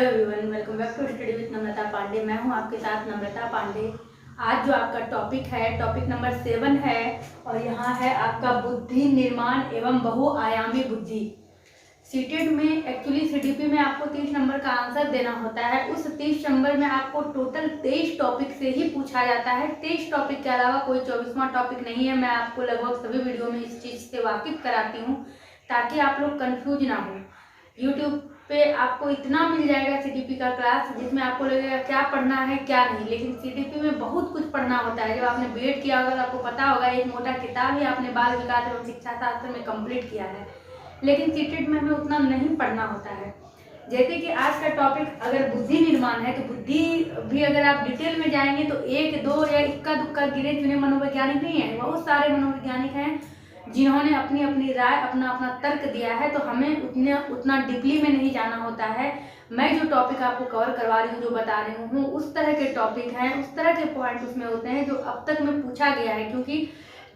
Everyone, welcome back to study with Namrata Pandey. मैं हूं आपके साथ नम्रता पांडे। आज जो आपका टॉपिक है, टॉपिक नंबर 7 है और यहाँ है आपका बुद्धि निर्माण एवं बहुआयामी बुद्धि। सीटेट में एक्चुअली सीडीपी में आपको 30 नंबर का आंसर देना होता है। उस 30 नंबर में आपको टोटल 23 टॉपिक से ही पूछा जाता है। 23 टॉपिक के अलावा कोई 24वां टॉपिक नहीं है। मैं आपको लगभग सभी वीडियो में इस चीज़ से वाकिफ कराती हूँ ताकि आप लोग कंफ्यूज ना हो। यूट्यूब पे आपको इतना मिल जाएगा सीडीपी का क्लास जिसमें आपको लगेगा क्या पढ़ना है क्या नहीं, लेकिन सीडीपी में बहुत कुछ पढ़ना होता है। जब आपने बीएड किया होगा तो आपको पता होगा, एक मोटा किताब ही आपने बाल विकास एवं शिक्षा शास्त्र में कंप्लीट किया है, लेकिन सीटेट में हमें उतना नहीं पढ़ना होता है। जैसे कि आज का टॉपिक अगर बुद्धि निर्माण है तो बुद्धि भी अगर आप डिटेल में जाएंगे तो एक दो या इक्का दुक्का गिने चुने मनोवैज्ञानिक नहीं है, बहुत सारे मनोवैज्ञानिक हैं जिन्होंने अपनी अपनी राय अपना अपना तर्क दिया है। तो हमें उतना डीपली में नहीं जाना होता है। मैं जो टॉपिक आपको कवर करवा रही हूँ, जो बता रही हूँ, उस तरह के टॉपिक हैं, उस तरह के पॉइंट उसमें होते हैं जो अब तक में पूछा गया है। क्योंकि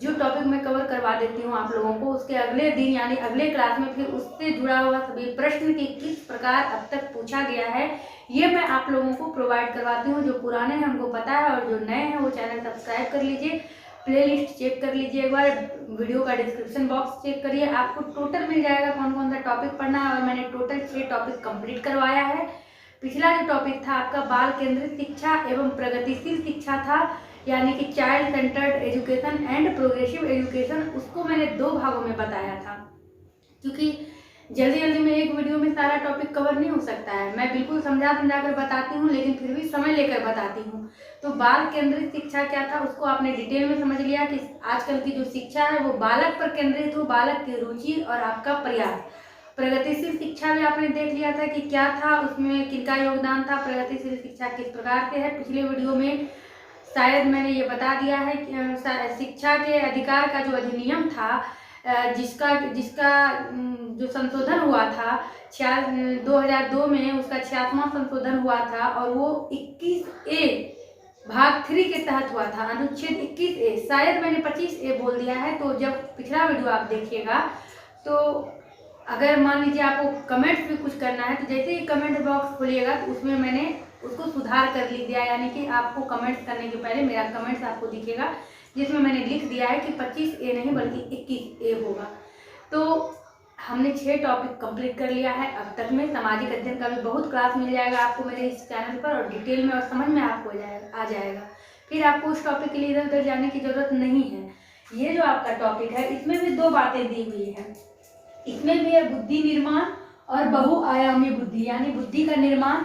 जो टॉपिक मैं कवर करवा देती हूँ आप लोगों को, उसके अगले दिन यानी अगले क्लास में फिर उससे जुड़ा हुआ सभी प्रश्न की किस प्रकार अब तक पूछा गया है ये मैं आप लोगों को प्रोवाइड करवाती हूँ। जो पुराने हैं उनको पता है और जो नए हैं वो चैनल सब्सक्राइब कर लीजिए, प्लेलिस्ट चेक कर लीजिए, एक बार वीडियो का डिस्क्रिप्शन बॉक्स चेक करिए, आपको टोटल मिल जाएगा कौन कौन सा टॉपिक पढ़ना है। और मैंने टोटल 6 टॉपिक कंप्लीट करवाया है। पिछला जो टॉपिक था आपका बाल केंद्रित शिक्षा एवं प्रगतिशील शिक्षा था, यानी कि child centred education and progressive education, उसको मैंने 2 भागों में बताया था। क्योंकि जल्दी जल्दी में एक वीडियो में सारा टॉपिक कवर नहीं हो सकता है। मैं बिल्कुल समझा कर बताती हूँ, लेकिन फिर भी समय लेकर बताती हूँ। तो बाल केंद्रित शिक्षा क्या था उसको आपने डिटेल में समझ लिया कि आजकल की जो शिक्षा है वो बालक पर केंद्रित हो, बालक की रुचि और आपका प्रयास। प्रगतिशील शिक्षा भी आपने देख लिया था कि क्या था, उसमें किनका योगदान था, प्रगतिशील शिक्षा किस प्रकार से है। पिछले वीडियो में शायद मैंने ये बता दिया है कि शिक्षा के अधिकार का जो अधिनियम था, जिसका जो संशोधन हुआ था 2002 में, उसका 66वां संशोधन हुआ था और वो 21A भाग 3 के तहत हुआ था, अनुच्छेद 21A। शायद मैंने 25A बोल दिया है। तो जब पिछला वीडियो आप देखिएगा तो अगर मान लीजिए आपको कमेंट्स भी कुछ करना है तो जैसे ही कमेंट बॉक्स खोलिएगा तो उसमें मैंने उसको सुधार कर दिया, यानी कि आपको कमेंट्स करने के पहले मेरा कमेंट्स आपको दिखेगा जिसमें मैंने लिख दिया है कि 25A नहीं बल्कि 21A होगा। तो हमने 6 टॉपिक कंप्लीट कर लिया है अब तक में। सामाजिक अध्ययन का भी बहुत क्लास मिल जाएगा आपको मेरे इस चैनल पर और डिटेल में और समझ में आपको आ जाएगा। फिर आपको उस टॉपिक के लिए इधर उधर जाने की जरूरत नहीं है। ये जो आपका टॉपिक है इसमें भी 2 बातें दी हुई है। इसमें भी है बुद्धि निर्माण और बहुआयामी बुद्धि, यानी बुद्धि का निर्माण,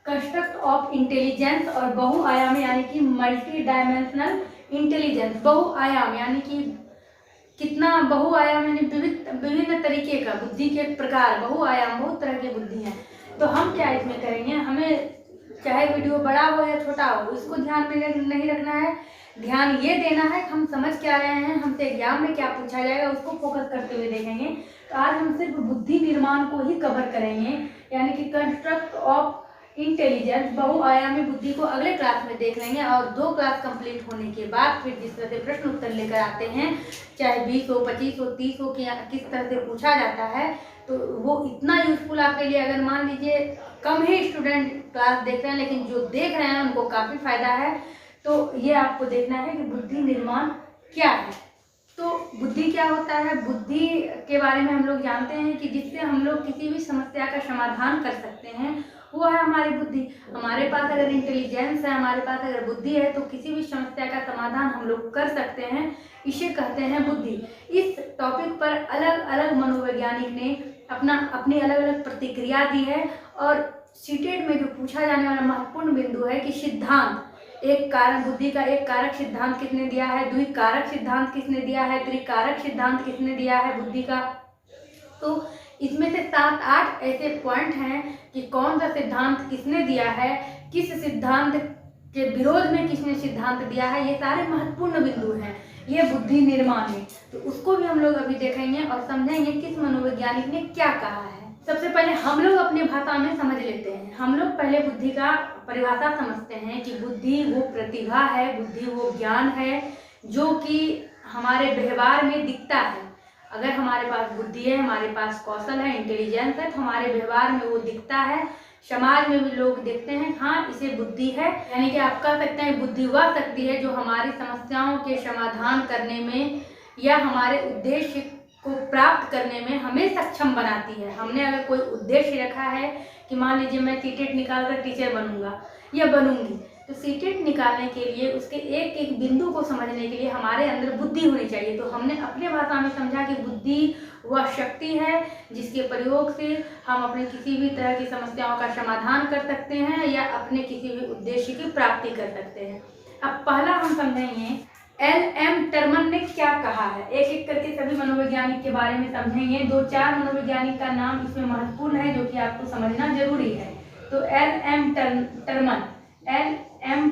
कंस्ट्रक्ट ऑफ इंटेलिजेंस, और बहुआयामी यानी कि मल्टी डायमेंशनल इंटेलिजेंस। बहुआयाम यानी कि कितना बहुआयाम, यानी विभिन्न तरीके का बुद्धि के प्रकार, बहुआयाम, बहुत तरह की बुद्धि है। तो हम क्या इसमें करेंगे, हमें चाहे वीडियो बड़ा हो या छोटा हो इसको ध्यान में नहीं रखना है। ध्यान ये देना है कि हम समझ क्या रहे हैं, हमसे एग्जाम में क्या पूछा जाएगा उसको फोकस करते हुए देखेंगे। तो आज हम सिर्फ बुद्धि निर्माण को ही कवर करेंगे, यानी कि कंस्ट्रक्ट ऑफ इंटेलिजेंस, बहुआयामी बुद्धि को अगले क्लास में देख लेंगे। और 2 क्लास कंप्लीट होने के बाद फिर जिस तरह से प्रश्न उत्तर लेकर आते हैं, चाहे 20 हो, 25 हो, 30 हो, कि किस तरह से पूछा जाता है, तो वो इतना यूजफुल आपके लिए, अगर मान लीजिए कम ही स्टूडेंट क्लास देख रहे हैं लेकिन जो देख रहे हैं उनको काफ़ी फायदा है। तो ये आपको देखना है कि बुद्धि निर्माण क्या है। तो बुद्धि क्या होता है, बुद्धि के बारे में हम लोग जानते हैं कि जिससे हम लोग किसी भी समस्या का समाधान कर सकते हैं वो है हमारी बुद्धि। हमारे पास अगर इंटेलिजेंस है, हमारे पास अगर बुद्धि है तो किसी भी समस्या का समाधान हम लोग कर सकते हैं, इसे कहते हैं बुद्धि। इस टॉपिक पर अलग अलग मनोवैज्ञानिक ने अपनी अलग अलग प्रतिक्रिया दी है। और सीटेट में जो पूछा जाने वाला महत्वपूर्ण बिंदु है कि सिद्धांत, एक कारक, बुद्धि का एक कारक सिद्धांत किसने दिया है, द्विकारक सिद्धांत किसने दिया है, त्रिकारक सिद्धांत किसने दिया है बुद्धि का। तो इसमें से 7-8 ऐसे पॉइंट हैं कि कौन सा सिद्धांत किसने दिया है, किस सिद्धांत के विरोध में किसने सिद्धांत दिया है, ये सारे महत्वपूर्ण बिंदु हैं। ये बुद्धि निर्माण है, तो उसको भी हम लोग अभी देखेंगे और समझेंगे किस मनोवैज्ञानिक ने क्या कहा है। सबसे पहले हम लोग अपनी भाषा में समझ लेते हैं। हम लोग पहले बुद्धि का परिभाषा समझते हैं कि बुद्धि वो प्रतिभा है, बुद्धि वो ज्ञान है जो कि हमारे व्यवहार में दिखता है। अगर हमारे पास बुद्धि है, हमारे पास कौशल है, इंटेलिजेंस है, तो हमारे व्यवहार में वो दिखता है। समाज में भी लोग देखते हैं हाँ इसे बुद्धि है। यानी कि आप कह सकते हैं बुद्धि वह शक्ति है जो हमारी समस्याओं के समाधान करने में या हमारे उद्देश्य को प्राप्त करने में हमें सक्षम बनाती है। हमने अगर कोई उद्देश्य रखा है कि मान लीजिए मैं सीटेट निकाल कर टीचर बनूंगा या बनूंगी, तो सीटेट निकालने के लिए उसके एक एक बिंदु को समझने के लिए हमारे अंदर बुद्धि होनी चाहिए। तो हमने अपने भाषा में समझा कि बुद्धि वह शक्ति है जिसके प्रयोग से हम अपने किसी भी तरह की समस्याओं का समाधान कर सकते हैं या अपने किसी भी उद्देश्य की प्राप्ति कर सकते हैं। अब पहला हम समझेंगे L.M. टर्मन ने क्या कहा है। एक एक करके सभी मनोवैज्ञानिक के बारे में समझेंगे। 2-4 मनोवैज्ञानिक का नाम इसमें महत्वपूर्ण है जो कि आपको समझना जरूरी है। तो L.M.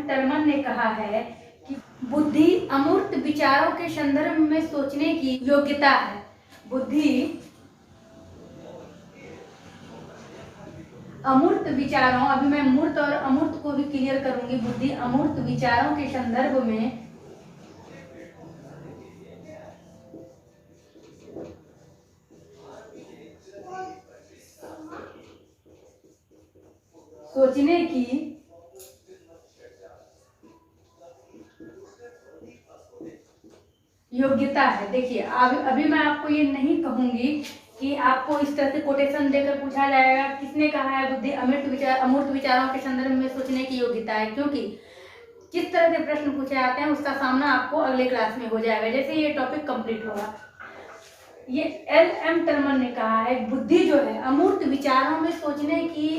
टर्मन ने कहा है कि बुद्धि अमूर्त विचारों के संदर्भ में सोचने की योग्यता है। बुद्धि अमूर्त विचारों, अभी मैं मूर्त और अमूर्त को भी क्लियर करूंगी। बुद्धि अमूर्त विचारों के संदर्भ में सोचने की योग्यता है। देखिए अभी मैं आपको ये नहीं कहूंगी कि आपको इस तरह से कोटेशन देकर पूछा जाएगा किसने कहा है बुद्धि अमूर्त विचारों के संदर्भ में सोचने की योग्यता है, क्योंकि किस तरह से प्रश्न पूछे जाते हैं उसका सामना आपको अगले क्लास में हो जाएगा जैसे ये टॉपिक कंप्लीट होगा। ये L.M. टर्मन ने कहा है बुद्धि जो है अमूर्त विचारों में सोचने की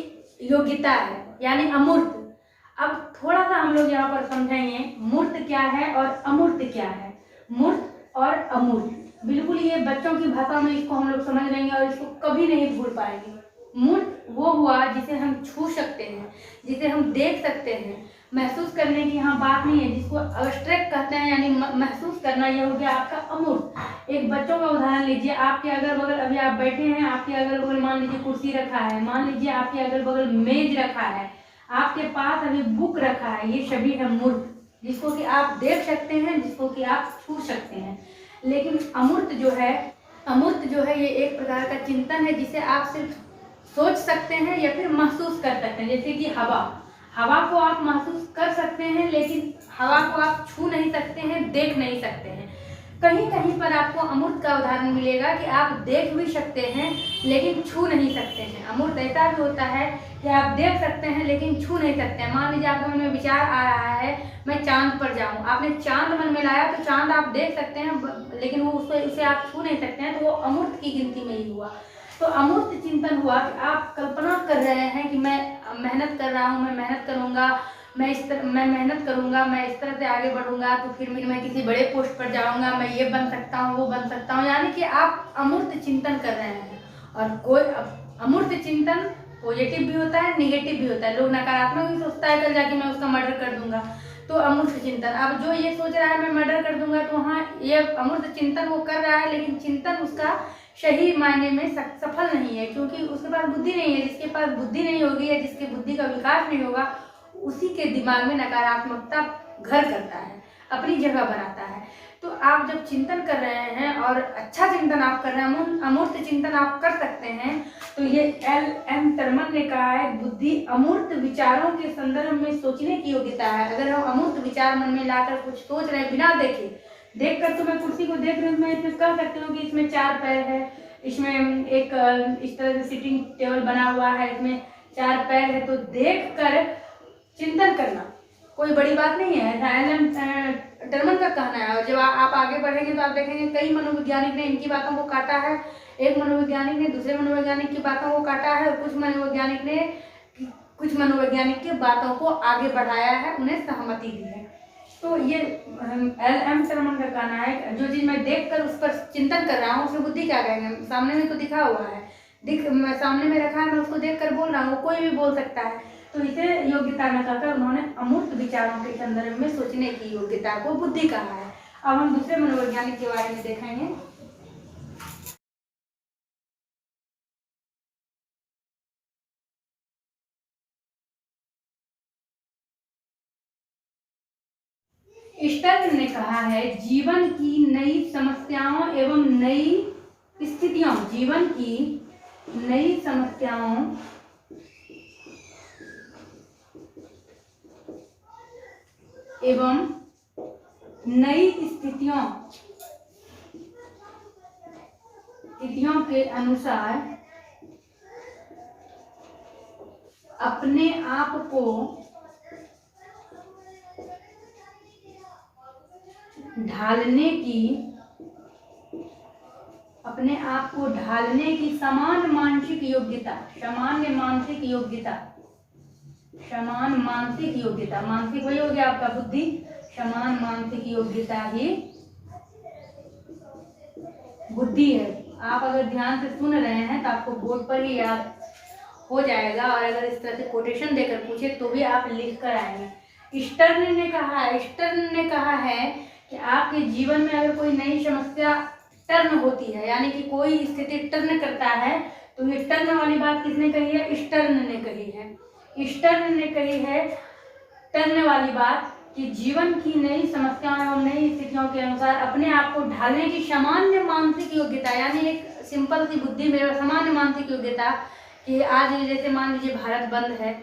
योग्यता है, यानी अमूर्त। अब थोड़ा सा हम लोग यहाँ पर समझेंगे मूर्त क्या है और अमूर्त क्या है। मूर्त और अमूर्त बिल्कुल ये बच्चों की भाषा में इसको हम लोग समझ लेंगे और इसको कभी नहीं भूल पाएंगे। मूर्त वो हुआ जिसे हम छू सकते हैं, जिसे हम देख सकते हैं। महसूस करने की यहाँ बात नहीं है, जिसको अब्स्ट्रैक्ट कहते हैं यानी महसूस करना, ये हो गया आपका अमूर्त। एक बच्चों का उदाहरण लीजिए, आपके अगल बगल अभी आप बैठे हैं, आपके अगल बगल मान लीजिए कुर्सी रखा है, मान लीजिए आपके अगल बगल मेज रखा है, आपके पास अभी बुक रखा है, ये सभी है मूर्त जिसको कि आप देख सकते हैं, जिसको कि आप छू सकते हैं। लेकिन अमूर्त जो है ये एक प्रकार का चिंतन है जिसे आप सिर्फ सोच सकते हैं या फिर महसूस कर सकते हैं। जैसे कि हवा को आप महसूस कर सकते हैं लेकिन हवा को आप छू नहीं सकते हैं, देख नहीं सकते हैं। कहीं कहीं पर आपको अमूर्त का उदाहरण मिलेगा कि आप देख भी सकते हैं लेकिन छू नहीं सकते हैं। अमूर्त ऐसा भी होता है कि आप देख सकते हैं लेकिन छू नहीं सकते हैं। मान लीजिए आपके मन में विचार आ रहा है मैं चांद पर जाऊं, आपने चांद मन में लाया तो चांद आप देख सकते हैं लेकिन वो उसे आप छू नहीं सकते हैं, तो वो अमूर्त की गिनती में ही हुआ। तो अमूर्त चिंतन हुआ कि आप कल्पना कर रहे हैं कि मैं मेहनत कर रहा हूँ, मैं मेहनत करूँगा, मैं मेहनत करूँगा, मैं इस तरह से आगे बढ़ूंगा तो फिर मैं किसी बड़े पोस्ट पर जाऊँगा, मैं ये बन सकता हूँ, वो बन सकता हूँ, यानी कि आप अमूर्त चिंतन कर रहे हैं। और कोई अमूर्त चिंतन पॉजिटिव भी होता है, निगेटिव भी होता है। लोग नकारात्मक भी सोचता है कल जाके मैं उसका मर्डर कर दूंगा, तो अमूर्त चिंतन। अब जो ये सोच रहा है मैं मर्डर कर दूंगा, तो हाँ ये अमूर्त चिंतन वो कर रहा है लेकिन चिंतन उसका सही मायने में सफल नहीं है, क्योंकि उसके पास बुद्धि नहीं है। जिसके पास बुद्धि नहीं होगी या जिसके बुद्धि का विकास नहीं होगा उसी के दिमाग में नकारात्मकता घर करता है, अपनी जगह बनाता है। तो आप जब चिंतन कर रहे हैं और अच्छा चिंतन आप कर रहे हैं, अमूर्त चिंतन आप कर सकते हैं, तो ये L.M. टर्मन ने कहा है बुद्धि अमूर्त विचारों के संदर्भ में सोचने की योग्यता है। अगर हम अमूर्त विचार मन में लाकर कुछ सोच रहे हैं बिना देखकर, तो मैं कुर्सी को देख रही हूँ, मैं इसमें कह सकती हूँ कि इसमें 4 पैर है, इसमें एक इस तरह से सिटिंग टेबल बना हुआ है, इसमें 4 पैर है, तो देख कर चिंतन करना कोई बड़ी बात नहीं है, L.M. टर्मन का कहना है। और जब आप आगे बढ़ेंगे तो आप देखेंगे कई मनोवैज्ञानिक ने इनकी बातों को काटा है। एक मनोवैज्ञानिक ने दूसरे मनोवैज्ञानिक की बातों को काटा है और कुछ मनोवैज्ञानिक की बातों को आगे बढ़ाया है, उन्हें सहमति दी है। तो ये L.M. टर्मन का कहना है जो चीज़ मैं देखकर उस पर चिंतन कर रहा हूँ उसमें बुद्धि क्या कहेंगे, सामने में तो दिखा हुआ है, सामने में रखा है, मैं उसको देखकर बोल रहा हूँ, कोई भी बोल सकता है। तो इसे योग्यता न कहकर उन्होंने अमूर्त विचारों के संदर्भ में सोचने की योग्यता को बुद्धि कहा है। अब हम दूसरे मनोवैज्ञानिक के बारे में देखेंगे। स्टर्न ने कहा है जीवन की नई समस्याओं एवं नई स्थितियों, जीवन की नई समस्याओं एवं नई स्थितियों के अनुसार अपने आप को ढालने की समान मानसिक योग्यता, मानसिक वही हो गया आपका बुद्धि, समान मानसिक योग्यता ही बुद्धि है। आप अगर ध्यान से सुन रहे हैं तो आपको बोर्ड पर ही याद हो जाएगा, और अगर इस तरह से कोटेशन देकर पूछे तो भी आप लिख कर आएंगे। स्टर्न ने कहा है कि आपके जीवन में अगर कोई नई समस्या टर्न होती है, यानी कि कोई स्थिति टर्न करता है, तो ये टर्न वाली बात किसने कही है? स्टर्न ने कही है। स्टर्न ने कही है टर्न वाली बात कि जीवन की नई समस्याओं एवं नई स्थितियों के अनुसार अपने आप को ढालने की सामान्य मानसिक योग्यता, यानी एक सिंपल सी बुद्धि में सामान्य मानसिक योग्यता कि आज जैसे मान लीजिए भारत बंद है,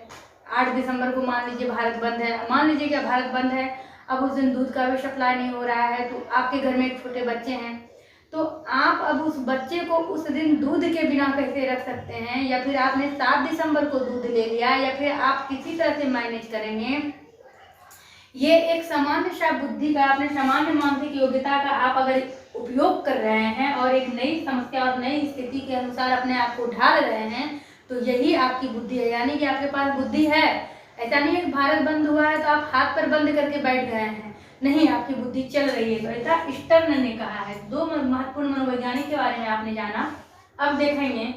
8 दिसंबर को मान लीजिए भारत बंद है, मान लीजिए क्या भारत बंद है, अब उस दिन दूध का भी सप्लाई नहीं हो रहा है, तो आपके घर में छोटे बच्चे हैं, तो आप अब उस बच्चे को उस दिन दूध के बिना कैसे रख सकते हैं, या फिर आपने 7 दिसंबर को दूध ले लिया, या फिर आप किसी तरह से मैनेज करेंगे। ये एक सामान्य सा बुद्धि का, अपने सामान्य मानसिक योग्यता का आप अगर उपयोग कर रहे हैं और एक नई समस्या और नई स्थिति के अनुसार अपने आप को ढाल रहे हैं, तो यही आपकी बुद्धि है। यानी कि आपके पास बुद्धि है। ऐसा नहीं है कि भारत बंद हुआ है तो आप हाथ पर बंद करके बैठ गए हैं, नहीं, आपकी बुद्धि चल रही है। तो ऐसा स्टर्न ने कहा है। 2 महत्वपूर्ण मनोवैज्ञानिक के बारे में आपने जाना। अब देखेंगे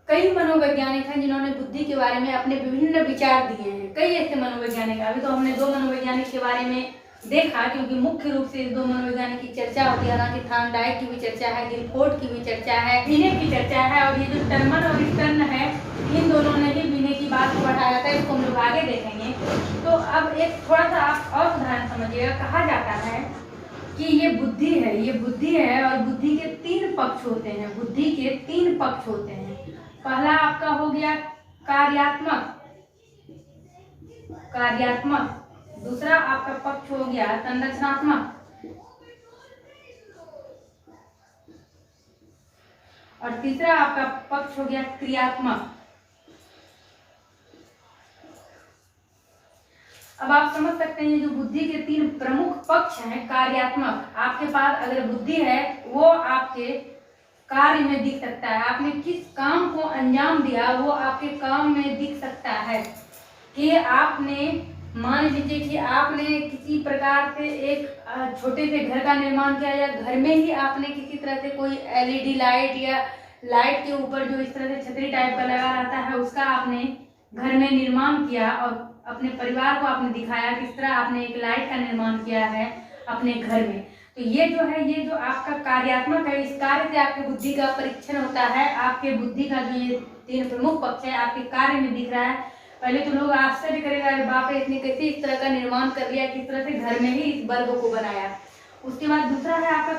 कई मनोवैज्ञानिक हैं जिन्होंने बुद्धि के बारे में अपने विभिन्न विचार दिए हैं। कई ऐसे मनोवैज्ञानिक, अभी तो हमने 2 मनोवैज्ञानिक के बारे में देखा, क्योंकि मुख्य रूप से इस 2 मनोवैज्ञानिक की चर्चा होती है। हालांकि थॉर्नडाइक की भी चर्चा है, गिलफोर्ड की भी चर्चा है, बिने की चर्चा है, और ये जो टर्मन और स्टर्न है, इन दोनों ने ही बिने की बात को बढ़ाया था। इसको हम लोग आगे देखेंगे। तो अब एक थोड़ा सा आप और उदाहरण समझिएगा। कहा जाता है कि ये बुद्धि है और बुद्धि के 3 पक्ष होते हैं। बुद्धि के 3 पक्ष होते हैं। पहला आपका हो गया कार्यात्मक, दूसरा आपका पक्ष हो गया संरचनात्मक, और तीसरा आपका पक्ष हो गया क्रियात्मक। अब आप समझ सकते हैं जो बुद्धि के 3 प्रमुख पक्ष हैं। कार्यात्मक, आपके पास अगर बुद्धि है वो आपके कार्य में दिख सकता है। आपने किस काम को अंजाम दिया वो आपके काम में दिख सकता है। कि आपने मान लीजिए कि आपने किसी प्रकार से एक छोटे से घर का निर्माण किया, या घर में ही आपने किसी तरह से कोई LED लाइट या लाइट के ऊपर जो इस तरह से छतरी टाइप का लगा रहता है उसका आपने घर में निर्माण किया, और अपने परिवार को आपने दिखाया किस तरह आपने एक लाइट का निर्माण किया है अपने घर में। तो ये जो आपका कार्यात्मक है, इस कार्य से आपकी बुद्धि का परीक्षण होता है। आपके बुद्धि का जो ये 3 प्रमुख पक्ष है आपके कार्य में दिख रहा है। पहले तो लोग आश्चर्य करेगा, अरे बाप रे, इसने कैसे इस तरह का निर्माण कर लिया, किस तरह से घर में ही इस बल्ब को बनाया। उसके बाद दूसरा है आपका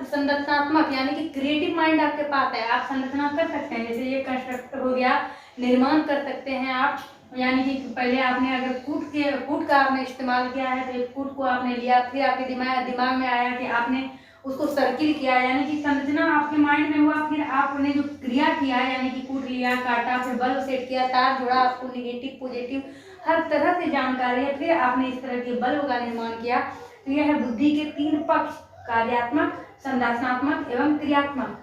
संरचनात्मक, यानी कि क्रिएटिव माइंड आपके पास है, आप संरचना कर सकते हैं। जैसे ये कंस्ट्रक्ट हो गया, निर्माण कर सकते हैं आप। यानी कि पहले आपने अगर कूट का आपने इस्तेमाल किया है, तो एक कूट को आपने लिया, फिर आपके दिमाग में आया कि आपने उसको सर्किल किया, यानी कि संरचना आपके माइंड में हुआ। फिर आपने जो क्रिया किया, यानी कि कूट लिया, काटा, फिर बल्ब सेट किया, तार जोड़ा, आपको नेगेटिव पॉजिटिव हर तरह से जानकारी है, फिर आपने इस तरह के बल्ब का निर्माण किया। तो यह है बुद्धि के 3 पक्ष, कार्यात्मक, संरचनात्मक एवं क्रियात्मक।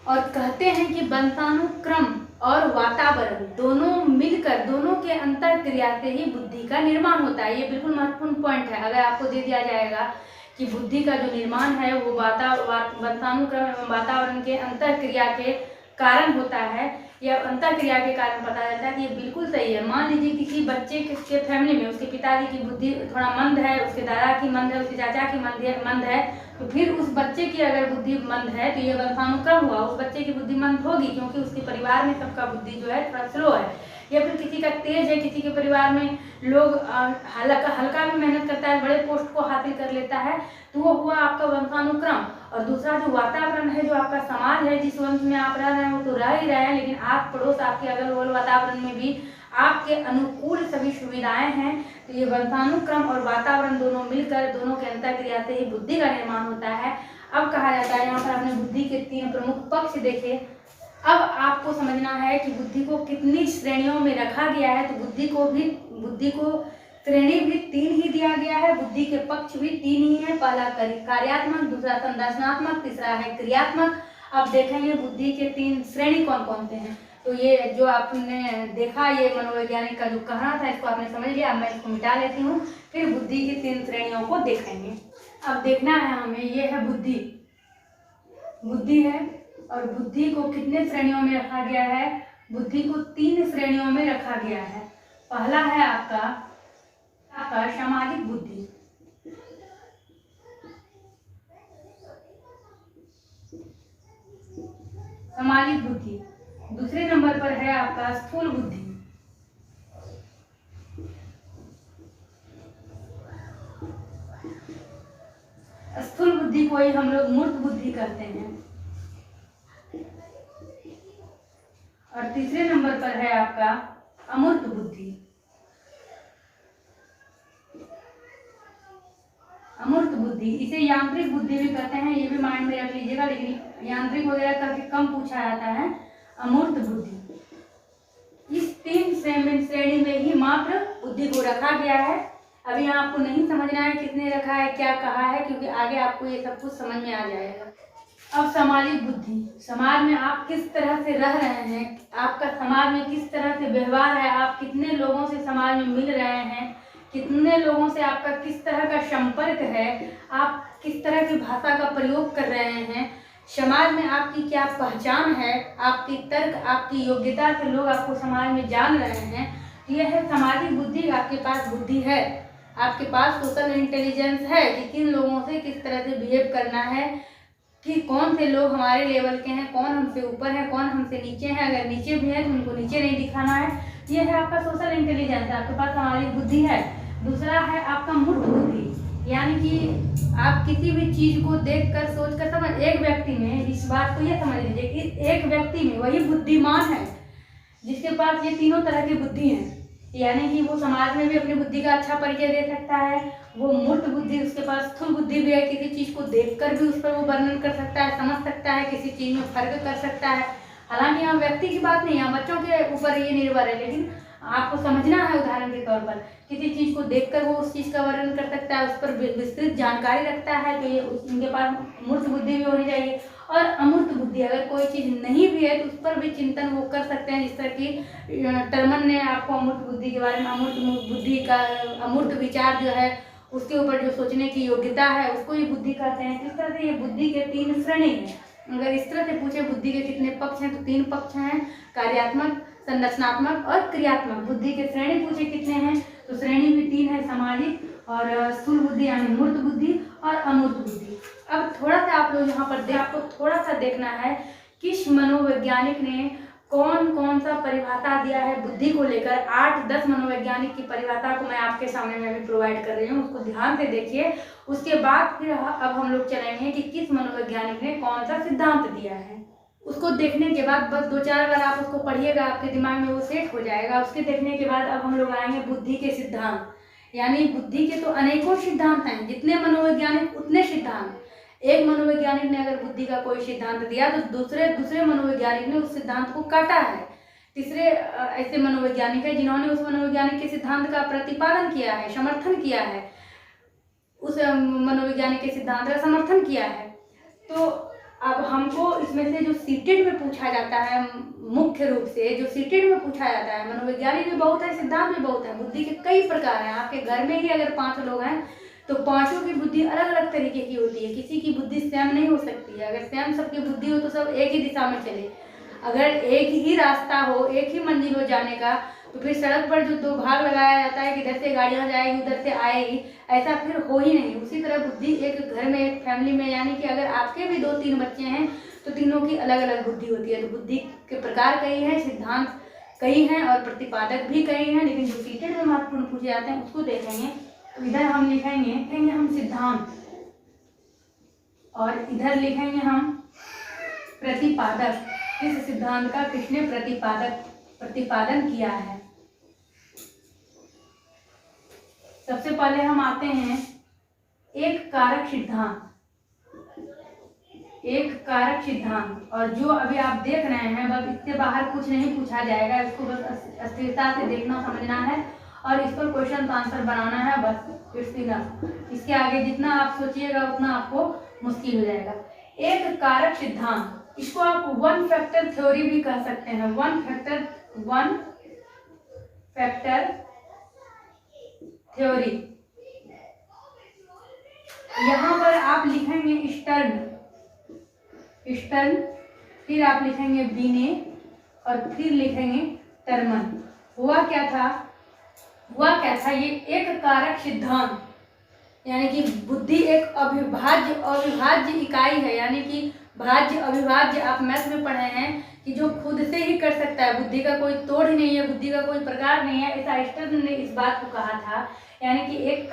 और कहते हैं कि वंशानुक्रम और वातावरण दोनों मिलकर, दोनों के अंतर क्रिया से ही बुद्धि का निर्माण होता है। ये बिल्कुल महत्वपूर्ण पॉइंट है। अगर आपको दे दिया जाएगा कि बुद्धि का जो निर्माण है वो वंशानुक्रम एवं वातावरण के अंतर क्रिया के कारण होता है, या अंतर क्रिया के कारण पता चलता है कि ये बिल्कुल सही है। मान लीजिए किसी बच्चे के फैमिली में उसके पिताजी की बुद्धि थोड़ा मंद है, उसके दादा की मंद है, उसके चाचा की मंद है, तो फिर उस बच्चे की अगर बुद्धि मंद है तो ये वंशानुक्रम हुआ, उस बच्चे की बुद्धि मंद होगी, क्योंकि उसके परिवार में सबका बुद्धि जो है थोड़ा स्लो है। या फिर किसी का तेज है, किसी के परिवार में लोग हल्का भी मेहनत करता है, बड़े पोस्ट को हासिल कर लेता है, तो वो हुआ आपका वंशानुक्रम। और दूसरा जो वातावरण है, जो आपका समाज है, जिस वंश में आप रह रहे हैं वो तो रह ही रहे हैं, लेकिन आस पड़ोस आपके अगल बगल वातावरण में भी आपके अनुकूल सभी सुविधाएं हैं। तो ये वंशानुक्रम और वातावरण दोनों मिलकर, दोनों के अंतःक्रिया से ही बुद्धि का निर्माण होता है। अब कहा जाता है, यहाँ पर आपने बुद्धि के 3 प्रमुख पक्ष देखे। अब आपको समझना है कि बुद्धि को कितनी श्रेणियों में रखा गया है। तो बुद्धि को श्रेणी भी 3 ही दिया गया है, बुद्धि के पक्ष भी 3 ही है। पहला कार्यात्मक, दूसरा संरचनात्मक, तीसरा है क्रियात्मक। अब देखेंगे बुद्धि के 3 श्रेणी कौन कौन से हैं। तो ये जो आपने देखा, ये मनोवैज्ञानिक का जो कहना था, इसको आपने समझ लिया। अब मैं इसको मिटा लेती हूँ, फिर बुद्धि की 3 श्रेणियों को देखेंगे। अब देखना है हमें, ये है बुद्धि है, और बुद्धि को कितने श्रेणियों में रखा गया है। बुद्धि को 3 श्रेणियों में रखा गया है। पहला है आपका सामाजिक बुद्धि। सामाजिक बुद्धि। दूसरे नंबर पर है आपका स्थूल बुद्धि। स्थूल बुद्धि को ही हम लोग मूर्त बुद्धि कहते हैं। और तीसरे नंबर पर है आपका अमूर्त बुद्धि। अमूर्त बुद्धि, इसे यांत्रिक बुद्धि भी कहते हैं, ये भी माइंड में रख लीजिएगा, लेकिन यांत्रिक वगैरह करके कम पूछा जाता है। अमूर्त बुद्धि, इस 3 श्रेणी में ही मात्र बुद्धि को रखा गया है। अभी यहाँ आपको नहीं समझना है किसने रखा है, क्या कहा है, क्योंकि आगे आपको ये सब कुछ समझ में आ जाएगा। अब सामाजिक बुद्धि, समाज में आप किस तरह से रह रहे हैं, आपका समाज में किस तरह से व्यवहार है, आप कितने लोगों से समाज में मिल रहे हैं, कितने लोगों से आपका किस तरह का संपर्क है, आप किस तरह की भाषा का प्रयोग कर रहे हैं, समाज में आपकी क्या पहचान है, आपकी तर्क, आपकी योग्यता से लोग आपको समाज में जान रहे हैं। यह है सामाजिक बुद्धि। आपके पास बुद्धि है, आपके पास सोशल इंटेलिजेंस है कि किन लोगों से किस तरह से बिहेव करना है, कि कौन से लोग हमारे लेवल के हैं, कौन हमसे ऊपर है, कौन हमसे नीचे हैं। अगर नीचे भी है तो उनको नीचे नहीं दिखाना है। यह है आपका सोशल इंटेलिजेंस, आपके पास सामाजिक बुद्धि है। दूसरा है आपका मूर्त बुद्धि, यानी कि आप किसी भी चीज को देखकर, सोचकर समझ, एक व्यक्ति में, इस बात को ये समझ लीजिए कि एक व्यक्ति में वही बुद्धिमान है जिसके पास ये तीनों तरह की बुद्धि है। यानी कि वो समाज में भी अपनी बुद्धि का अच्छा परिचय दे सकता है, वो मूर्त बुद्धि, उसके पास स्थूल बुद्धि भी है, किसी चीज को देखकर भी उस पर वो वर्णन कर सकता है, समझ सकता है, किसी चीज में फर्क कर सकता है। हालांकि यहाँ व्यक्ति की बात नहीं, यहाँ बच्चों के ऊपर ये निर्भर है, लेकिन आपको समझना है। उदाहरण के तौर पर किसी चीज को देखकर वो उस चीज का वर्णन कर सकता है, उस पर विस्तृत जानकारी रखता है, तो ये उनके पास मूर्त बुद्धि भी होनी चाहिए। और अमूर्त बुद्धि, अगर कोई चीज नहीं भी है तो उस पर भी चिंतन वो कर सकते हैं। जिस तरह की टर्मन ने आपको अमूर्त बुद्धि के बारे में, अमूर्त बुद्धि का, अमूर्त विचार जो है उसके ऊपर जो सोचने की योग्यता है उसको ही बुद्धि कहते हैं। इस तरह से ये बुद्धि के 3 श्रेणी हैं। अगर इस तरह से पूछे बुद्धि के कितने पक्ष हैं, तो 3 पक्ष हैं, कार्यात्मक, संरचनात्मक और क्रियात्मक। बुद्धि के श्रेणी पूछे कितने हैं, तो श्रेणी भी 3 है, सामाजिक और स्थूल बुद्धि यानी मूर्त बुद्धि और अमूर्त बुद्धि। अब थोड़ा सा आप लोग यहाँ पर आपको थोड़ा सा देखना है, किस मनोवैज्ञानिक ने कौन कौन सा परिभाषा दिया है बुद्धि को लेकर। 8-10 मनोवैज्ञानिक की परिभाषा को मैं आपके सामने में भी प्रोवाइड कर रही हूँ, उसको ध्यान से देखिए। उसके बाद फिर अब हम लोग चलेंगे कि किस मनोवैज्ञानिक ने कौन सा सिद्धांत दिया है। उसको देखने के बाद बस 2-4 बार आप उसको पढ़िएगा, आपके दिमाग में वो सेट हो जाएगा। उसके देखने के बाद अब हम लोग आएंगे बुद्धि के सिद्धांत। यानी बुद्धि के तो अनेकों सिद्धांत हैं, जितने मनोवैज्ञानिक उतने सिद्धांत। एक मनोवैज्ञानिक ने अगर बुद्धि का कोई सिद्धांत दिया तो दूसरे मनोवैज्ञानिक ने उस सिद्धांत को काटा है। तीसरे ऐसे मनोवैज्ञानिक है जिन्होंने उस मनोवैज्ञानिक के सिद्धांत का प्रतिपादन किया है, समर्थन किया है, उस मनोवैज्ञानिक के सिद्धांत का समर्थन किया है। तो अब हमको इसमें से जो सीटेड में पूछा जाता है, मुख्य रूप से जो सीटेड में पूछा जाता है, मनोवैज्ञानिक भी बहुत है, सिद्धांत भी बहुत है। बुद्धि के कई प्रकार हैं। आपके घर में ही अगर 5 लोग हैं तो 5 की बुद्धि अलग अलग तरीके की होती है। किसी की बुद्धि सेम नहीं हो सकती है। अगर सेम सबकी बुद्धि हो तो सब एक ही दिशा में चले। अगर एक ही रास्ता हो, एक ही मंजिल हो जाने का, तो फिर सड़क पर जो 2 भाग लगाया जाता है कि इधर से गाड़ियाँ जाएगी उधर से आएगी, ऐसा फिर हो ही नहीं। उसी तरह बुद्धि एक घर में, एक फैमिली में, यानी कि अगर आपके भी 2-3 बच्चे हैं तो तीनों की अलग अलग बुद्धि होती है। तो बुद्धि के प्रकार कई हैं, सिद्धांत कई हैं और प्रतिपादक भी कई हैं, लेकिन जो सीटेड में महत्वपूर्ण पूछे जाते हैं उसको देखेंगे। इधर हम लिखेंगे हम सिद्धांत और इधर लिखेंगे हम प्रतिपादक। इस सिद्धांत का किसने प्रतिपादन किया है। सबसे पहले हम आते हैं एक कारक सिद्धांत। एक कारक सिद्धांत, और जो अभी आप देख रहे हैं बस इससे बाहर कुछ नहीं पूछा जाएगा, इसको बस स्थिरता से देखना समझना है और इस पर क्वेश्चन आंसर बनाना है, बस इट्स इनफ। इसके आगे जितना आप सोचिएगा उतना आपको मुश्किल हो जाएगा। एक कारक सिद्धांत, इसको आप वन फैक्टर थ्योरी भी कह सकते हैं। One factor theory. यहाँ पर आप लिखेंगे स्टर्न, फिर आप लिखेंगे बीने और फिर लिखेंगे टर्मन। हुआ क्या था, ये एक कारक सिद्धांत, यानी कि बुद्धि एक अविभाज्य इकाई है, यानी कि भाज्य अविभाज्य आप मैथ में पढ़े हैं कि जो खुद से ही कर सकता है, बुद्धि का कोई तोड़ ही नहीं है, बुद्धि का कोई प्रकार नहीं है, ऐसा स्टर्न ने इस बात को कहा था। यानी कि एक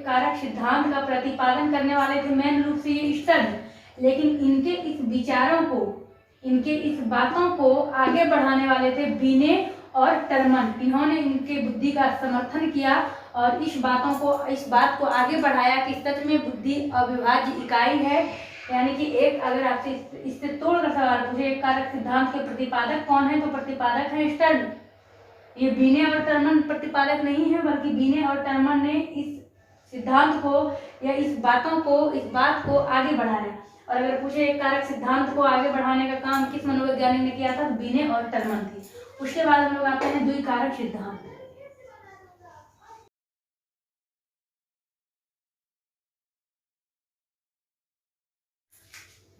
कारक सिद्धांत का प्रतिपादन करने वाले थे मेन रूप से ये स्टर्न, लेकिन इनके इस विचारों को, इनके इस बातों को आगे बढ़ाने वाले थे बीने और टर्मन। इन्होंने इनके बुद्धि का समर्थन किया और इस बात को आगे बढ़ाया कि सच में बुद्धि अविभाज्य इकाई है। यानी कि एक, अगर आपसे इससे तोड़कर सवाल पूछे एक कारक सिद्धांत के प्रतिपादक कौन है, तो प्रतिपादक है स्टर्न। ये बीने और टर्मन प्रतिपादक नहीं है, बल्कि बीने और टर्मन ने इस सिद्धांत को या इस बात को आगे बढ़ाया। और अगर पूछे एक कारक सिद्धांत को आगे बढ़ाने का काम किस मनोवैज्ञानिक ने किया था, तो बीने और टर्मन थी। उसके बाद हम लोग आते हैं द्विकारक सिद्धांत।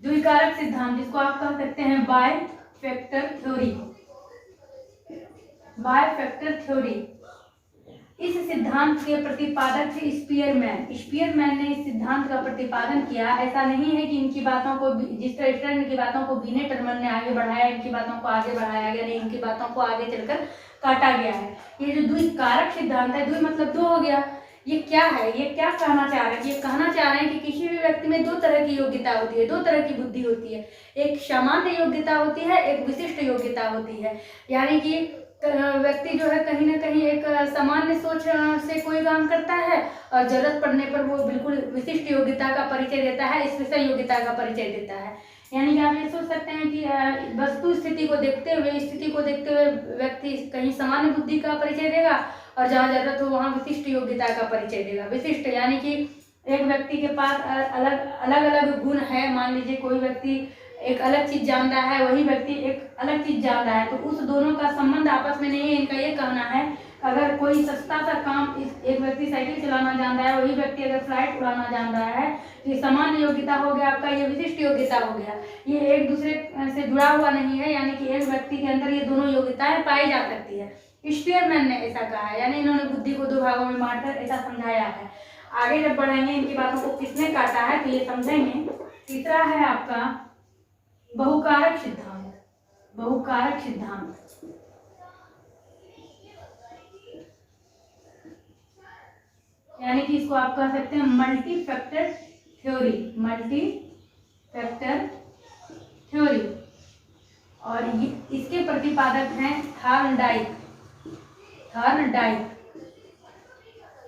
द्विकारक सिद्धांत, जिसको आप कह सकते हैं बाय फैक्टर थ्योरी। इस सिद्धांत के प्रतिपादक थे स्पीयरमैन ने इस सिद्धांत का प्रतिपादन किया। ऐसा नहीं है कि इनकी बातों को, जिस तरह स्टर्न की बातों को बीने टर्मन ने आगे बढ़ाया, इनकी बातों को आगे बढ़ाया गया नहीं, इनकी बातों को आगे चलकर काटा गया है। ये जो द्विकारक सिद्धांत है, द्वि मतलब दो हो गया, ये क्या है, ये क्या कहना चाह रहे हैं? ये कहना चाह रहे हैं कि किसी भी व्यक्ति में दो तरह की योग्यता होती है, दो तरह की बुद्धि होती है। एक सामान्य योग्यता होती है, एक विशिष्ट योग्यता होती है। यानी कि व्यक्ति जो है कहीं ना कहीं एक सामान्य सोच से कोई काम करता है और जरूरत पड़ने पर वो बिल्कुल विशिष्ट योग्यता का परिचय देता है, स्पेशल योग्यता का परिचय देता है। यानी कि आप ये सोच सकते हैं कि वस्तु स्थिति को देखते हुए व्यक्ति कहीं सामान्य बुद्धि का परिचय देगा और जहाँ जरूरत हो वहाँ विशिष्ट योग्यता का परिचय देगा। विशिष्ट यानी कि एक व्यक्ति के पास अलग अलग गुण है। मान लीजिए कोई व्यक्ति एक अलग चीज जान रहा है, वही व्यक्ति एक अलग चीज जान रहा है, तो उस दोनों का संबंध आपस में नहीं है। इनका ये कहना है, अगर कोई सस्ता सा काम एक व्यक्ति साइकिल चलाना जान रहा है, वही व्यक्ति अगर फ्लाइट उड़ाना जान रहा है, तो ये सामान्य योग्यता हो गया आपका, ये विशिष्ट योग्यता हो गया। ये एक दूसरे से जुड़ा हुआ नहीं है, यानी कि एक व्यक्ति के अंदर ये दोनों योग्यताएं पाई जा सकती है। स्पीयरमैन ने ऐसा कहा है, यानी इन्होंने बुद्धि को दो भागों में बांटकर ऐसा समझाया है। आगे जब बढ़ेंगे इनकी बातों को किसने काटा है तो ये समझेंगे। तीसरा है आपका बहुकारक सिद्धांत। यानी कि इसको आप कह सकते हैं मल्टी फैक्टर थ्योरी। और इसके प्रतिपादक हैं थॉर्नडाइक।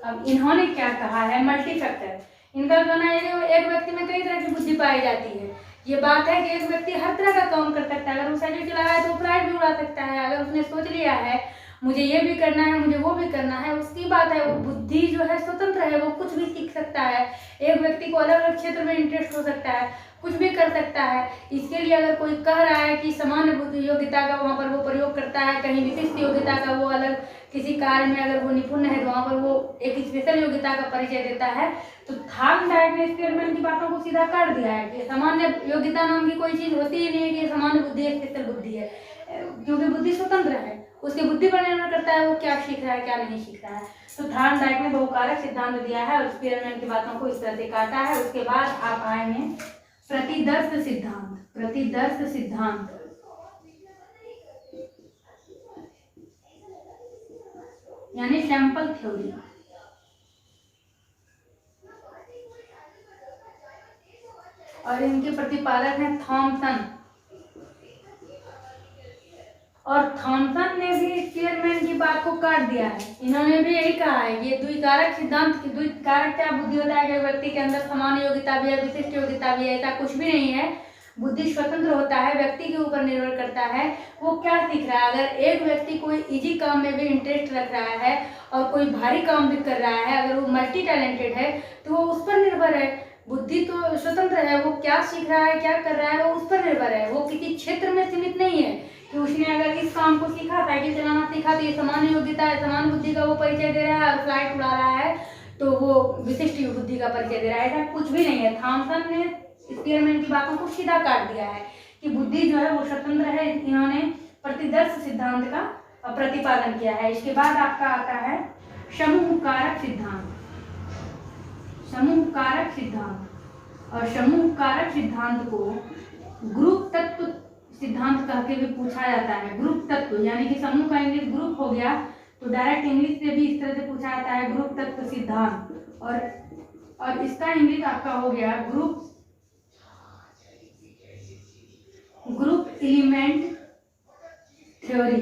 अब इन्होंने क्या कहा है, मल्टी फैक्टर, इनका कहना है कि एक व्यक्ति में कई तरह की बुद्धि पाई जाती है। ये बात है कि एक व्यक्ति हर तरह का काम कर सकता है। अगर वो साइकिल चला रहा है तो फ्लाइट भी उड़ा सकता है। अगर उसने सोच लिया है मुझे ये भी करना है, मुझे वो भी करना है, उसकी बात है। वो बुद्धि जो है स्वतंत्र है, वो कुछ भी सीख सकता है। एक व्यक्ति को अलग अलग क्षेत्र में इंटरेस्ट हो सकता है, कुछ भी कर सकता है। इसके लिए अगर कोई कह रहा है कि सामान्य बुद्धि योग्यता का वहाँ पर वो प्रयोग करता है, कहीं विशिष्ट योग्यता का वो अलग किसी कार्य में अगर वो निपुण है तो वहाँ पर वो एक स्पेशल योग्यता का परिचय देता है। तो थॉर्नडाइक ने स्पीयरमैन की बातों को सीधा काट दिया है कि सामान्य योग्यता नाम की कोई चीज होती ही नहीं है कि सामान्य बुद्धि एक स्पेशल बुद्धि है, क्योंकि बुद्धि स्वतंत्र है। उसकी बुद्धि पर निर्भर करता है वो क्या सीख रहा है क्या नहीं सीख रहा है। तो थॉर्नडाइक ने बहुकारक सिद्धांत दिया है और स्पीयरमैन की बातों को इस तरह से काटा है। उसके बाद आप आएंगे प्रतिदर्श सिद्धांत। यानी सैंपल थ्योरी। और इनके प्रतिपादक हैं थॉमसन और थॉमसन ने भी स्पीयरमैन की बात को काट दिया है। इन्होंने भी यही कहा है, ये द्विकारक सिद्धांत की द्विकारक क्या बुद्धि होता है कि व्यक्ति के अंदर समान योग्यता भी है, विशिष्ट योग्यता भी है, ऐसा कुछ भी नहीं है। बुद्धि स्वतंत्र होता है, व्यक्ति के ऊपर निर्भर करता है वो क्या सीख रहा है। अगर एक व्यक्ति कोई इजी काम में भी इंटरेस्ट रख रहा है और कोई भारी काम भी कर रहा है, अगर वो मल्टी टैलेंटेड है तो वो उस पर निर्भर है। बुद्धि तो स्वतंत्र है, वो क्या सीख रहा है, क्या कर रहा है, वो उस पर निर्भर है। वो किसी क्षेत्र में सीमित नहीं है कि उसने अगर इस काम को सीखा, साइकिल चलाना सीखा, तो ये समान योग्यता है, समान बुद्धि का वो परिचय दे रहा है, और फ्लाइट उड़ा रहा है तो वो विशिष्ट बुद्धि का परिचय दे रहा है। ऐसा कुछ भी नहीं है। थॉमसन ने स्पीयरमैन की बातों को सीधा काट दिया है कि बुद्धि जो है वो स्वतंत्र है। इन्होंने प्रतिदर्श सिद्धांत का प्रतिपादन किया है। इसके बाद आपका आता है समूह कारक सिद्धांत। समूह कारक सिद्धांत, और समूह कारक सिद्धांत को ग्रुप तत्व सिद्धांत कह के भी पूछा जाता है। ग्रुप तत्व यानी कि समूह का इंग्लिश ग्रुप हो गया, तो डायरेक्ट इंग्लिश से भी इस तरह से पूछा जाता है ग्रुप तत्व सिद्धांत। और इसका इंग्लिश आपका हो गया ग्रुप एलिमेंट थ्योरी।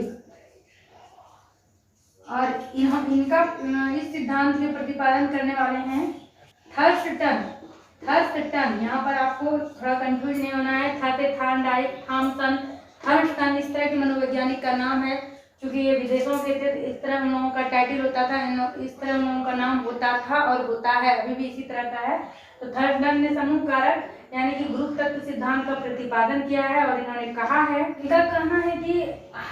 और इनका इस सिद्धांत के प्रतिपादन करने वाले हैं थर्स्टन। यहाँ पर आपको थोड़ा कंफ्यूज नहीं होना है। थॉर्नडाइक, थॉमसन, थर्स्टन इस तरह के मनोवैज्ञानिक का नाम है। क्योंकि ये विदेशों के थे तो इस तरह उन लोगों का टाइटल होता था, इस तरह उन लोगों का नाम होता था और होता है, अभी भी इसी तरह का है। तो थर्स्टन ने समूह कारक यानी कि ग्रुप तत्व सिद्धांत का प्रतिपादन किया है। और इन्होंने कहा है, इनका कहना है कि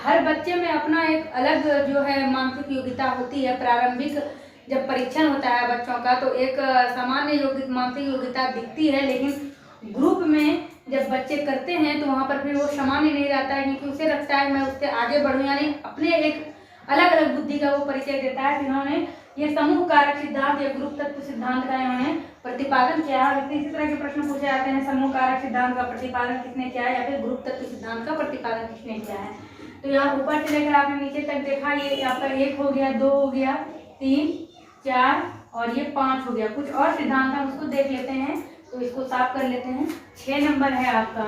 हर बच्चे में अपना एक अलग जो है मानसिक योग्यता होती है। प्रारंभिक जब परीक्षण होता है बच्चों का तो एक सामान्य मानसिक योग्यता दिखती है, लेकिन ग्रुप में जब बच्चे करते हैं तो वहाँ पर फिर वो सामान्य नहीं रहता है, क्योंकि उसे लगता है मैं उससे आगे बढ़ूँ, यानी अपने एक अलग अलग बुद्धि का वो परिचय देता है। इन्होंने ये समूह कारक सिद्धांत या ग्रुप तत्व सिद्धांत का इन्होंने प्रतिपादन किया है। इसी तरह के प्रश्न पूछे जाते हैं, समूह कारक सिद्धांत का प्रतिपादन किसने किया है या फिर ग्रुप तत्व सिद्धांत का प्रतिपादन किसने किया है। तो यहाँ ऊपर से लेकर आपने नीचे तक देखा, ये आपका 1 हो गया, 2 हो गया, 3, 4 और ये 5 हो गया। कुछ और सिद्धांत हम उसको देख लेते हैं, तो इसको साफ कर लेते हैं। 6 नंबर है आपका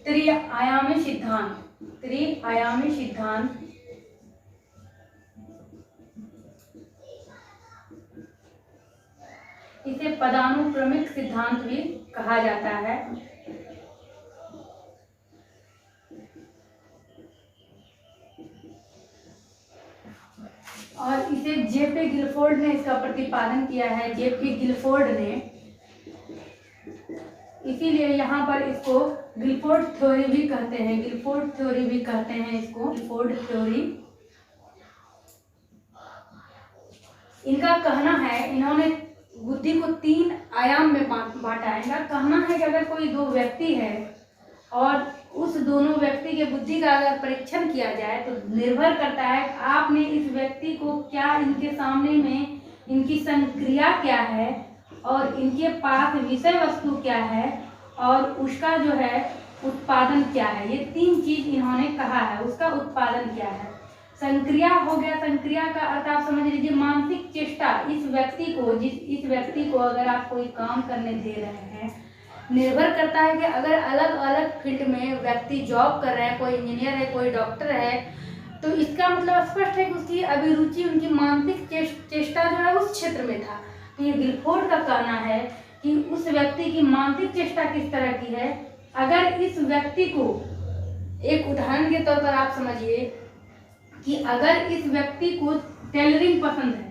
त्रिआयामी सिद्धांत। त्रिआयामी सिद्धांत इसे पदानुक्रमिक सिद्धांत भी कहा जाता है। और इसे जे.पी. गिलफोर्ड ने इसका प्रतिपादन किया है, जे.पी. गिलफोर्ड ने। इसीलिए यहाँ पर इसको गिलफोर्ड थ्योरी भी कहते हैं, गिलफोर्ड थ्योरी भी कहते हैं इसको, गिलफोर्ड थ्योरी। इनका कहना है, इन्होंने बुद्धि को 3 आयाम में बांटा है। इनका कहना है कि अगर कोई 2 व्यक्ति है और उस दोनों व्यक्ति के बुद्धि का अगर परीक्षण किया जाए तो निर्भर करता है आपने इस व्यक्ति को क्या, इनके सामने में इनकी संक्रिया क्या है और इनके पास विषय वस्तु क्या है और उसका जो है उत्पादन क्या है। ये 3 चीज इन्होंने कहा है, उसका उत्पादन क्या है। संक्रिया हो गया, संक्रिया का अर्थ आप समझ लीजिए मानसिक चेष्टा। इस व्यक्ति को अगर आप कोई काम करने दे रहे हैं, निर्भर करता है कि अगर अलग अलग फील्ड में व्यक्ति जॉब कर रहे हैं, कोई इंजीनियर है, कोई डॉक्टर है, तो इसका मतलब स्पष्ट है कि उसकी अभिरुचि, उनकी मानसिक चेष्टा जो है उस क्षेत्र में था। तो ये गिलफोर्ड का कहना है कि उस व्यक्ति की मानसिक चेष्टा किस तरह की है। अगर इस व्यक्ति को, एक उदाहरण के तौर पर आप समझिए कि अगर इस व्यक्ति को टेलरिंग पसंद है,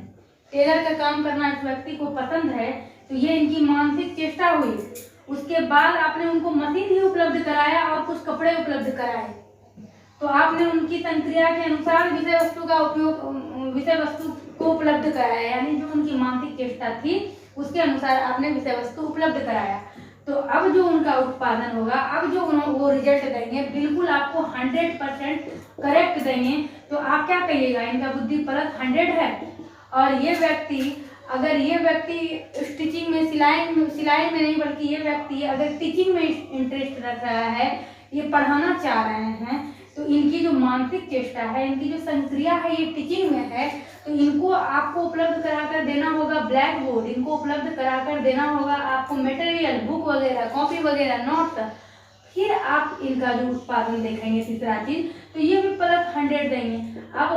टेलर का काम करना इस व्यक्ति को पसंद है, तो ये इनकी मानसिक चेष्टा हुई। उसके बाद आपने उनको मशीन ही उपलब्ध कराया और कुछ कपड़े उपलब्ध कराए, तो आपने उनकी संक्रिया के अनुसार विषय वस्तु को उपलब्ध कराया, यानी जो उनकी मानसिक चेष्टा थी उसके अनुसार आपने विषय वस्तु उपलब्ध कराया। तो अब जो उनका उत्पादन होगा, अब जो वो रिजल्ट देंगे, बिल्कुल आपको 100% करेक्ट देंगे। तो आप क्या कहिएगा, इनका बुद्धि प्लस 100 है। और ये व्यक्ति स्टिचिंग में, सिलाई में नहीं, बल्कि ये व्यक्ति अगर टीचिंग में इंटरेस्ट रख रहा है, ये पढ़ाना चाह रहे हैं, तो इनकी जो मानसिक चेष्टा है, इनकी जो संक्रिया है, ये टीचिंग में है। तो इनको आपको उपलब्ध कराकर देना होगा ब्लैक बोर्ड, इनको उपलब्ध कराकर देना होगा आपको मटेरियल, बुक वगैरह, कॉपी वगैरह, नोट्स। फिर आप इनका जो उत्पादन देखेंगे तीसरा चीज, तो ये भी +100 देंगे। अब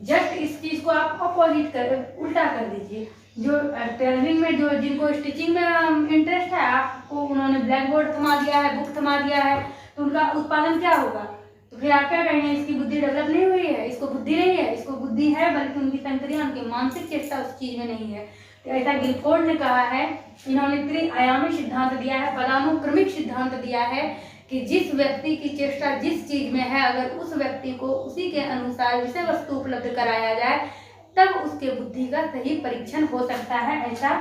जस्ट इस चीज को आप अपोजिट कर उल्टा कर दीजिए। जो टेलरिंग में जो जिनको स्टिचिंग में इंटरेस्ट है, आपको उन्होंने ब्लैक बोर्ड थमा दिया है, बुक थमा दिया है, तो उनका उत्पादन क्या होगा? तो फिर आप क्या कहेंगे, इसकी बुद्धि डेवलप नहीं हुई है, इसको बुद्धि नहीं है। इसको बुद्धि है, बल्कि उनकी संक्रिया, उनकी मानसिक चेष्टा उस चीज में नहीं है। तो ऐसा गिलफोर्ड ने कहा है। इन्होंने त्रिआयामी सिद्धांत दिया है, पदानुक्रमिक सिद्धांत दिया है कि जिस व्यक्ति की चेष्टा जिस चीज में है, अगर उस व्यक्ति को उसी के अनुसार विषय वस्तु उपलब्ध कराया जाए, तब उसके बुद्धि का सही परीक्षण हो सकता है, ऐसा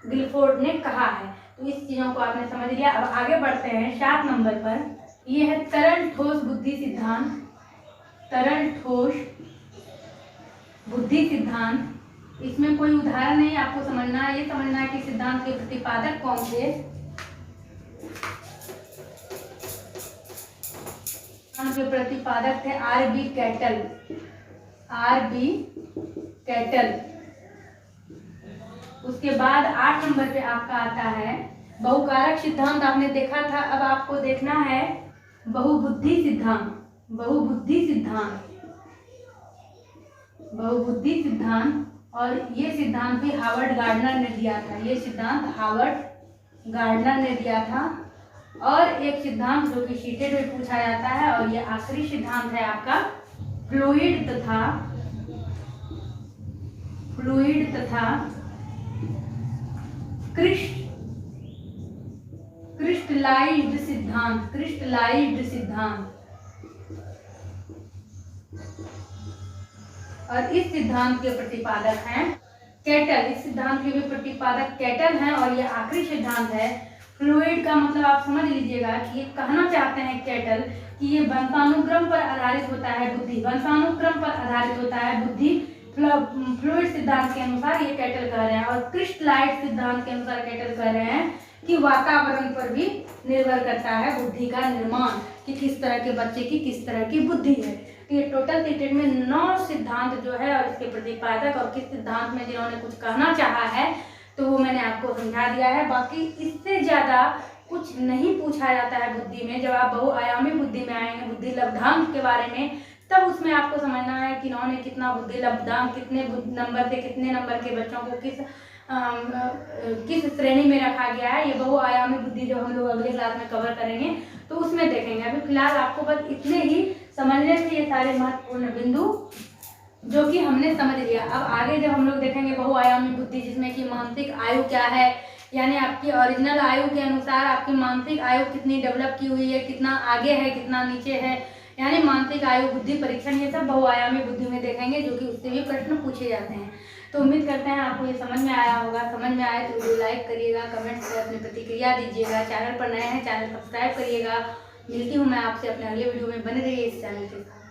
गिलफोर्ड ने कहा है। तो इस चीजों को आपने समझ लिया। अब आगे बढ़ते हैं 7 नंबर पर। ये है तरल ठोस बुद्धि सिद्धांत। तरल ठोस बुद्धि सिद्धांत, इसमें कोई उदाहरण नहीं आपको समझना है, ये समझना है कि सिद्धांत के प्रतिपादक कौन थे। सिद्धांत के प्रतिपादक थे R.B. कैटल। R.B. कैटल। उसके बाद 8 नंबर पे आपका आता है बहुकारक सिद्धांत। आपने देखा था, अब आपको देखना है बहुबुद्धि सिद्धांत। बहुबुद्धि सिद्धांत, बहुबुद्धि सिद्धांत, और ये सिद्धांत भी हावर्ड गार्डनर ने दिया था। ये सिद्धांत हावर्ड गार्डनर ने दिया था। और एक सिद्धांत जो कि सीटेड में पूछा जाता है, और ये आखिरी सिद्धांत है आपका फ्लूइड तथा क्रिस्टलाइज्ड सिद्धांत। क्रिस्टलाइज्ड सिद्धांत, और इस सिद्धांत के प्रतिपादक हैं कैटल। इस सिद्धांत के भी प्रतिपादक कैटल हैं, और ये आखिरी सिद्धांत है। फ्लूइड का मतलब आप समझ लीजिएगा कि ये कहना चाहते हैं कैटल कि ये वंशानुक्रम पर आधारित होता है बुद्धि। वंशानुक्रम पर आधारित होता है बुद्धि फ्लूइड सिद्धांत के अनुसार, ये कैटल कह रहे हैं। और क्रिस्टलाइट सिद्धांत के अनुसार कैटल कह रहे हैं कि वातावरण पर भी निर्भर करता है बुद्धि का निर्माण, कि किस तरह के बच्चे की किस तरह की बुद्धि है। तो ये टोटल सीटेड में 9 सिद्धांत जो है, और इसके प्रतिपादक और किस सिद्धांत में जिन्होंने कुछ कहना चाहा है, तो वो मैंने आपको समझा दिया है। बाकी इससे ज़्यादा कुछ नहीं पूछा जाता है बुद्धि में। जब आप बहुआयामी बुद्धि में आएंगे, बुद्धि लब्धांक के बारे में, तब उसमें आपको समझना है कि इन्होंने कितना बुद्धि लब्धांक, कितने नंबर से कितने नंबर के बच्चों को किस श्रेणी में रखा गया है। ये बहुआयामी बुद्धि जो हम लोग अगले क्लास में कवर करेंगे, तो उसमें देखेंगे। अभी फिलहाल आपको बस इतने ही समझने से ये सारे महत्वपूर्ण बिंदु जो कि हमने समझ लिया। अब आगे जब हम लोग देखेंगे बहुआयामी बुद्धि, जिसमें कि मानसिक आयु क्या है, यानी आपकी ओरिजिनल आयु के अनुसार आपकी मानसिक आयु कितनी डेवलप की हुई है, कितना आगे है, कितना नीचे है, यानी मानसिक आयु बुद्धि परीक्षण, ये सब बहुआयामी बुद्धि में देखेंगे, जो कि उससे भी प्रश्न पूछे जाते हैं। तो उम्मीद करते हैं आपको ये समझ में आया होगा। समझ में आए तो वीडियो लाइक करिएगा, कमेंट से अपनी प्रतिक्रिया दीजिएगा। चैनल पर नए हैं, चैनल सब्सक्राइब करिएगा। मिलती हूँ मैं आपसे अपने अगले वीडियो में। बने रहिए इस चैनल के साथ।